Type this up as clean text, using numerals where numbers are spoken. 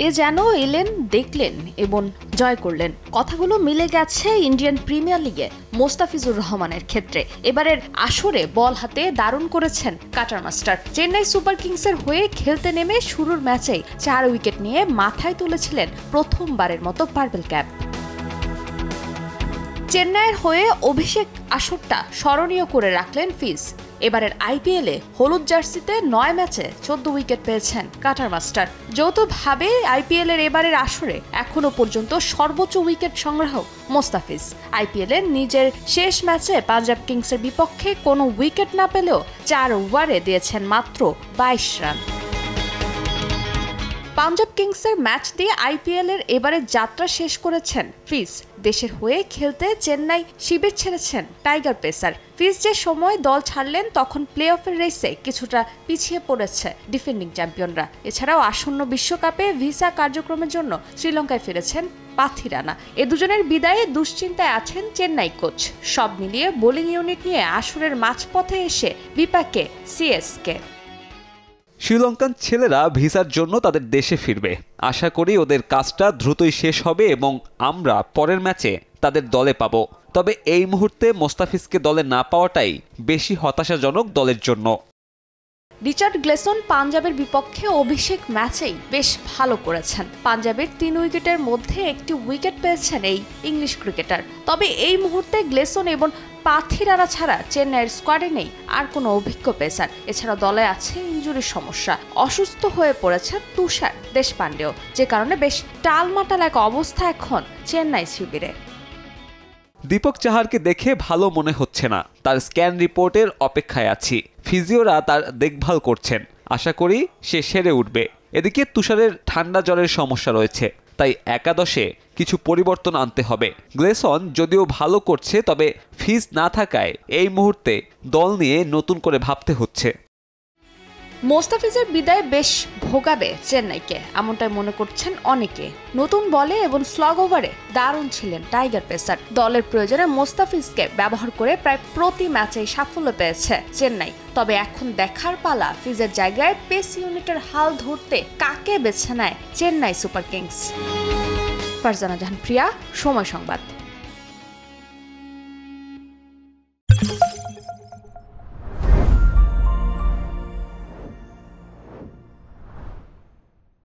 এ যেন এলেন, দেখলেন এবং জয় করলেন। কথাগুলো মিলে গেছে ইন্ডিয়ান প্রিমিয়ার লিগে মোস্তাফিজুর রহমানের ক্ষেত্রে। এবারের আসরে বল হাতে দারুণ করেছেন কাটার মাস্টার। চেন্নাই সুপার কিংসের হয়ে খেলতে নেমে শুরুর ম্যাচেই 4 উইকেট নিয়ে মাথায় তুলেছিলেন প্রথমবারের মতো পার্পল ক্যাপ। চেন্নাইয়ের হয়ে অভিষেক আসরটা স্মরণীয় করে রাখলেন ফিজ। এবারের আইপিএলে হলুদ জার্সিতে 9 ম্যাচে 14 উইকেট পেয়েছেন কাটার মাস্টার। যৌথভাবে আইপিএলের এবারের আসরে এখনো পর্যন্ত সর্বোচ্চ উইকেট সংগ্রাহক মোস্তাফিজ। আইপিএলের নিজের শেষ ম্যাচে পাঞ্জাব কিংসের বিপক্ষে কোনো উইকেট না পেলেও 4 ওভারে দিয়েছেন মাত্র 22 রান। পাঞ্জাব কিংসের ম্যাচ দিয়ে আইপিএলের এবারে যাত্রা শেষ করেছেন ফিজ। দেশের হয়ে খেলতে চেন্নাই শিবির ছেড়েছেন টাইগার পেসার। ফিজ যে সময় দল ছাড়লেন তখন প্লে অফের রেসে কিছুটা পিছিয়ে পড়েছে ডিফেন্ডিং চ্যাম্পিয়নরা। এছাড়াও আসন্ন বিশ্বকাপে ভিসা কার্যক্রমের জন্য শ্রীলঙ্কায় ফিরেছেন পাথি রানা। এ দুজনের বিদায়ে দুশ্চিন্তায় আছেন চেন্নাই কোচ। সব মিলিয়ে বোলিং ইউনিট নিয়ে আসরের মাঝপথে এসে বিপাকে সিএসকে। শ্রীলঙ্কান ছেলেরা ভিসার জন্য তাদের দেশে ফিরবে। আশা করি ওদের কাজটা দ্রুতই শেষ হবে এবং আমরা পরের ম্যাচে তাদের দলে পাব। তবে এই মুহূর্তে মোস্তাফিজকে দলে না পাওয়াটাই বেশি হতাশাজনক দলের জন্য। রিচার্ড গ্লেসন পাঞ্জাবের বিপক্ষে অভিষেক ম্যাচেই বেশ ভালো করেছেন। পাঞ্জাবের 3 উইকেটের মধ্যে একটি উইকেট পেয়েছেন এই ইংলিশ ক্রিকেটার। তবে এই মুহূর্তে গ্লেসন এবং পাথি রানা ছাড়া চেন্নাইয়ের স্কোয়াডে নেই আর কোনো অভিজ্ঞ পেসার। এছাড়া দলে আছে ইনজুরির সমস্যা। অসুস্থ হয়ে পড়েছেন তুষার দেশপান্ডেও, যে কারণে বেশ টালমাটাল এক অবস্থা এখন চেন্নাই শিবিরে। দীপক চাহারকে দেখে ভালো মনে হচ্ছে না। তার স্ক্যান রিপোর্টের অপেক্ষায় আছি। ফিজিওরা তার দেখভাল করছেন। আশা করি সে সেরে উঠবে। এদিকে তুষারের ঠান্ডা জ্বরের সমস্যা রয়েছে, তাই একাদশে কিছু পরিবর্তন আনতে হবে। গ্লেসন যদিও ভালো করছে, তবে ফিজ না থাকায় এই মুহূর্তে দল নিয়ে নতুন করে ভাবতে হচ্ছে। মোস্তাফিজের বিদায় বেশ ভোগাবে চেন্নাইকে, এমনটাই মনে করছেন অনেকে। নতুন বলে এবং স্লগ ওভারে দারুণ ছিলেন টাইগার পেসার। দলের প্রয়োজনে মোস্তাফিজকে ব্যবহার করে প্রায় প্রতি ম্যাচেই সাফল্য পেয়েছে চেন্নাই। তবে এখন দেখার পালা ফিজের জায়গায় পেস ইউনিটের হাল ধরতে কাকে বেছে নেয় চেন্নাই সুপার কিংস। ফারজানা জাহান প্রিয়া, সময় সংবাদ।